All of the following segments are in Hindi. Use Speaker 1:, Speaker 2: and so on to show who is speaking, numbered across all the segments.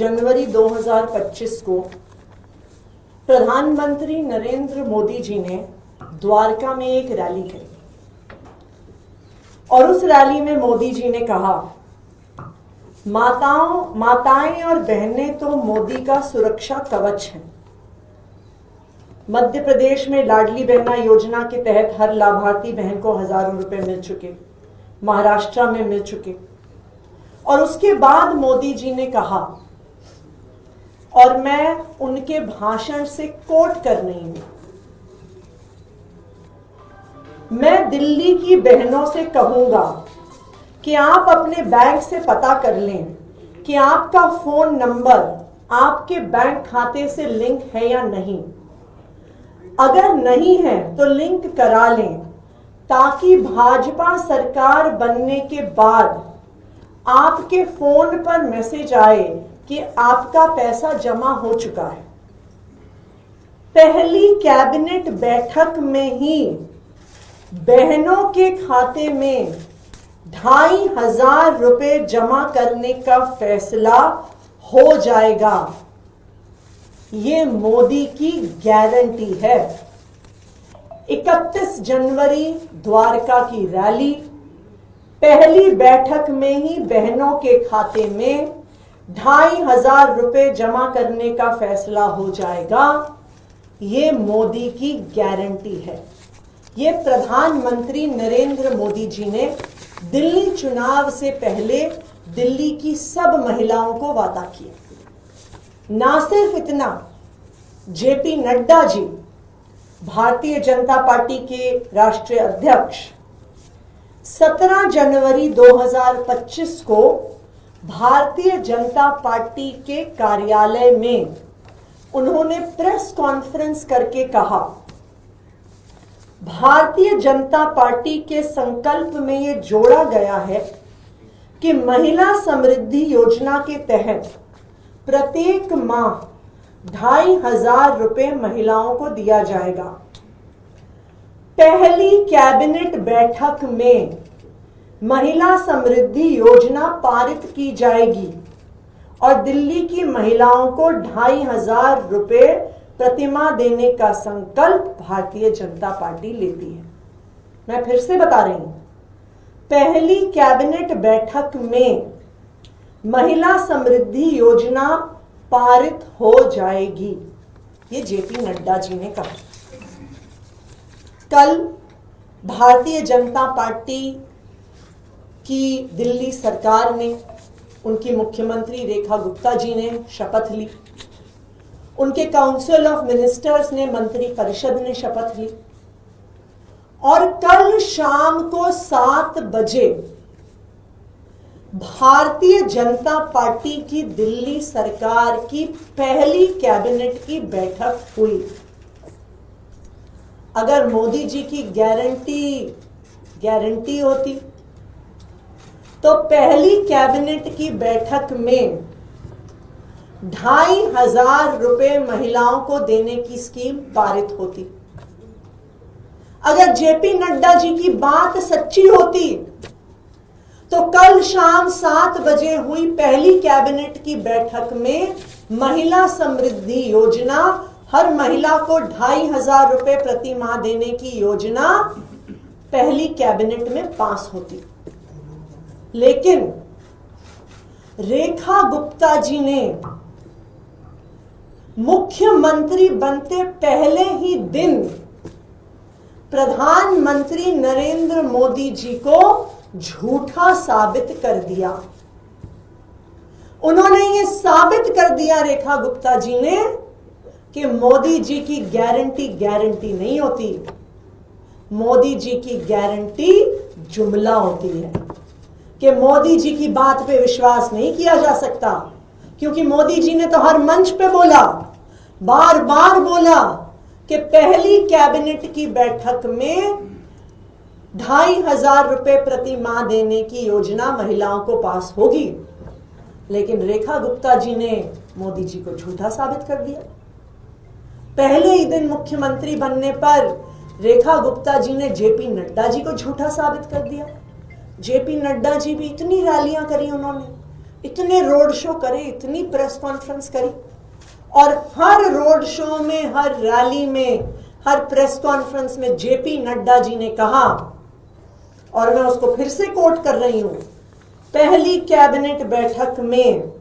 Speaker 1: जनवरी 2025 को प्रधानमंत्री नरेंद्र मोदी जी ने द्वारका में एक रैली करी और उस रैली में मोदी जी ने कहा, माताएं और बहनें तो मोदी का सुरक्षा कवच हैं। मध्य प्रदेश में लाडली बहना योजना के तहत हर लाभार्थी बहन को हजारों रुपए मिल चुके, महाराष्ट्र में मिल चुके। और उसके बाद मोदी जी ने कहा, और मैं उनके भाषण से कोट कर रही हूं, मैं दिल्ली की बहनों से कहूंगा कि आप अपने बैंक से पता कर लें कि आपका फोन नंबर आपके बैंक खाते से लिंक है या नहीं। अगर नहीं है तो लिंक करा लें, ताकि भाजपा सरकार बनने के बाद आपके फोन पर मैसेज आए कि आपका पैसा जमा हो चुका है। पहली कैबिनेट बैठक में ही बहनों के खाते में 2500 रुपए जमा करने का फैसला हो जाएगा। ये मोदी की गारंटी है। 31 जनवरी द्वारका की रैली, पहली बैठक में ही बहनों के खाते में 2500 रुपए जमा करने का फैसला हो जाएगा। ये मोदी की गारंटी है। ये प्रधानमंत्री नरेंद्र मोदी जी ने दिल्ली चुनाव से पहले दिल्ली की सब महिलाओं को वादा किया। ना सिर्फ इतना, जेपी नड्डा जी, भारतीय जनता पार्टी के राष्ट्रीय अध्यक्ष, 17 जनवरी 2025 को भारतीय जनता पार्टी के कार्यालय में उन्होंने प्रेस कॉन्फ्रेंस करके कहा, भारतीय जनता पार्टी के संकल्प में यह जोड़ा गया है कि महिला समृद्धि योजना के तहत प्रत्येक माह 2500 रुपए महिलाओं को दिया जाएगा। पहली कैबिनेट बैठक में महिला समृद्धि योजना पारित की जाएगी और दिल्ली की महिलाओं को 2500 रुपए प्रतिमाह देने का संकल्प भारतीय जनता पार्टी लेती है। मैं फिर से बता रही हूं, पहली कैबिनेट बैठक में महिला समृद्धि योजना पारित हो जाएगी। ये जेपी नड्डा जी ने कहा। कल भारतीय जनता पार्टी की दिल्ली सरकार ने, उनकी मुख्यमंत्री रेखा गुप्ता जी ने शपथ ली, उनके काउंसिल ऑफ मिनिस्टर्स ने, मंत्री परिषद ने शपथ ली और कल शाम को 7 बजे भारतीय जनता पार्टी की दिल्ली सरकार की पहली कैबिनेट की बैठक हुई। अगर मोदी जी की गारंटी होती तो पहली कैबिनेट की बैठक में 2500 रुपए महिलाओं को देने की स्कीम पारित होती। अगर जेपी नड्डा जी की बात सच्ची होती तो कल शाम 7 बजे हुई पहली कैबिनेट की बैठक में महिला समृद्धि योजना, हर महिला को 2500 रुपए प्रति माह देने की योजना पहली कैबिनेट में पास होती। लेकिन रेखा गुप्ता जी ने मुख्यमंत्री बनते पहले ही दिन प्रधानमंत्री नरेंद्र मोदी जी को झूठा साबित कर दिया। उन्होंने ये साबित कर दिया, रेखा गुप्ता जी ने, कि मोदी जी की गारंटी नहीं होती। मोदी जी की गारंटी जुमला होती है, कि मोदी जी की बात पे विश्वास नहीं किया जा सकता, क्योंकि मोदी जी ने तो हर मंच पे बोला, बार बार बोला कि पहली कैबिनेट की बैठक में 2500 रुपए प्रति माह देने की योजना महिलाओं को पास होगी। लेकिन रेखा गुप्ता जी ने मोदी जी को झूठा साबित कर दिया। पहले ही दिन मुख्यमंत्री बनने पर रेखा गुप्ता जी ने जेपी नड्डा जी को झूठा साबित कर दिया। जेपी नड्डा जी भी इतनी रैलियां करी उन्होंने, इतने रोड शो करे, इतनी प्रेस कॉन्फ्रेंस करी, और हर रोड शो में, हर रैली में, हर प्रेस कॉन्फ्रेंस में जेपी नड्डा जी ने कहा, और मैं उसको फिर से कोट कर रही हूं, पहली कैबिनेट बैठक में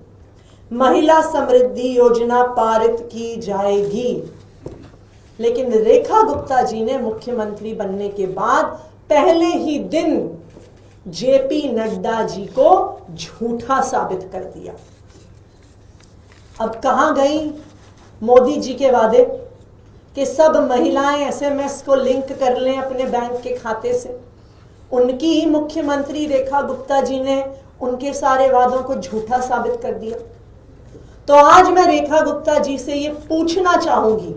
Speaker 1: महिला समृद्धि योजना पारित की जाएगी। लेकिन रेखा गुप्ता जी ने मुख्यमंत्री बनने के बाद पहले ही दिन जेपी नड्डा जी को झूठा साबित कर दिया। अब कहां गई मोदी जी के वादे कि सब महिलाएं एसएमएस को लिंक कर लें अपने बैंक के खाते से? उनकी ही मुख्यमंत्री रेखा गुप्ता जी ने उनके सारे वादों को झूठा साबित कर दिया। तो आज मैं रेखा गुप्ता जी से ये पूछना चाहूंगी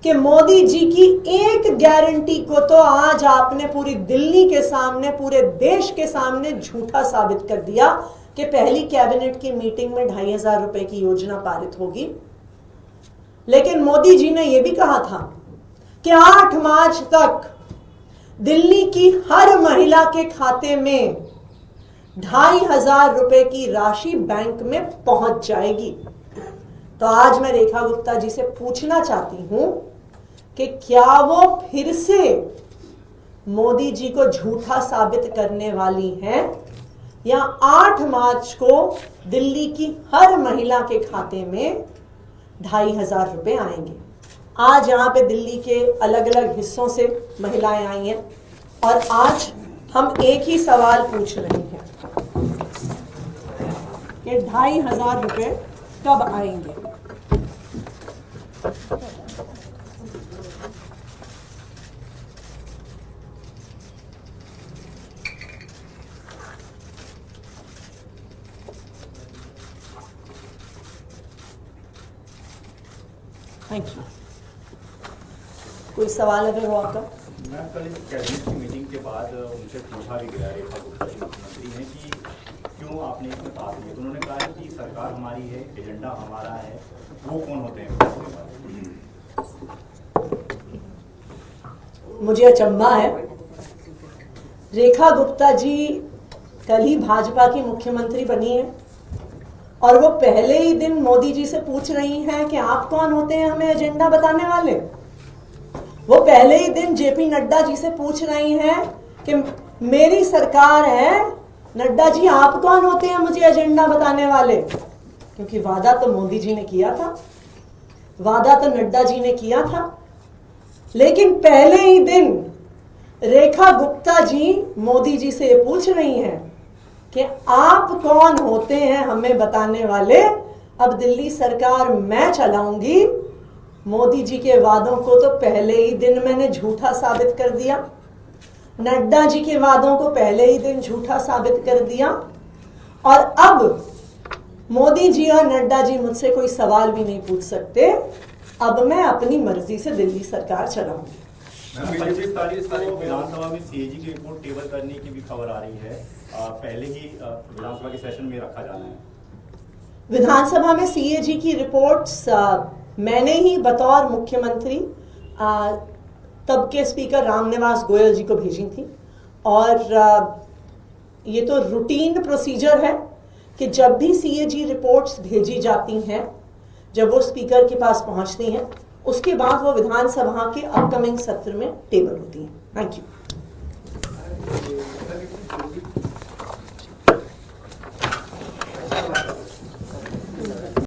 Speaker 1: कि मोदी जी की एक गारंटी को तो आज आपने पूरी दिल्ली के सामने, पूरे देश के सामने झूठा साबित कर दिया कि पहली कैबिनेट की मीटिंग में 2500 रुपए की योजना पारित होगी। लेकिन मोदी जी ने यह भी कहा था कि 8 मार्च तक दिल्ली की हर महिला के खाते में 2500 रुपए की राशि बैंक में पहुंच जाएगी। तो आज मैं रेखा गुप्ता जी से पूछना चाहती हूं कि क्या वो फिर से मोदी जी को झूठा साबित करने वाली हैं, या 8 मार्च को दिल्ली की हर महिला के खाते में 2500 रुपए आएंगे। आज यहाँ पे दिल्ली के अलग अलग हिस्सों से महिलाएं आई हैं, और आज हम एक ही सवाल पूछ रहे हैं कि 2500 रुपए कब आएंगे। Thank you. कोई सवाल अगर हो आपका?
Speaker 2: मैं कल इस कैबिनेट की मीटिंग के बाद उनसे पूछा भी गया रेखा गुप्ता जी मुख्यमंत्री हैं कि क्यों आपने इसमें भाग लिया, तो उन्होंने कहा कि सरकार हमारी है, एजेंडा हमारा है, वो कौन होते हैं?
Speaker 1: मुझे अचंभा है, रेखा गुप्ता जी कल ही भाजपा की मुख्यमंत्री बनी है और वो पहले ही दिन मोदी जी से पूछ रही हैं कि आप कौन होते हैं हमें एजेंडा बताने वाले। वो पहले ही दिन जेपी नड्डा जी से पूछ रही हैं कि मेरी सरकार है, नड्डा जी आप कौन होते हैं मुझे एजेंडा बताने वाले। क्योंकि वादा तो मोदी जी ने किया था, वादा तो नड्डा जी ने किया था। लेकिन पहले ही दिन रेखा गुप्ता जी मोदी जी से ये पूछ रही हैं कि आप कौन होते हैं हमें बताने वाले। अब दिल्ली सरकार मैं चलाऊंगी, मोदी जी के वादों को तो पहले ही दिन मैंने झूठा साबित कर दिया, नड्डा जी के वादों को पहले ही दिन झूठा साबित कर दिया, और अब मोदी जी और नड्डा जी मुझसे कोई सवाल भी नहीं पूछ सकते। अब मैं अपनी मर्जी से दिल्ली सरकार चलाऊंगी।
Speaker 2: 25 तारीख को विधानसभा में सीएजी की रिपोर्ट टेबल करने की भी खबर आ रही है, पहले ही विधानसभा के सेशन में रखा जाना है।
Speaker 1: विधानसभा में सीएजी की रिपोर्ट्स मैंने ही बतौर मुख्यमंत्री तब के स्पीकर रामनिवास गोयल जी को भेजी थी, और ये तो रूटीन प्रोसीजर है कि जब भी सीएजी रिपोर्ट्स भेजी जाती हैं, जब वो स्पीकर के पास पहुंचती हैं, उसके बाद वो विधानसभा के अपकमिंग सत्र में टेबल होती हैं। Thank you.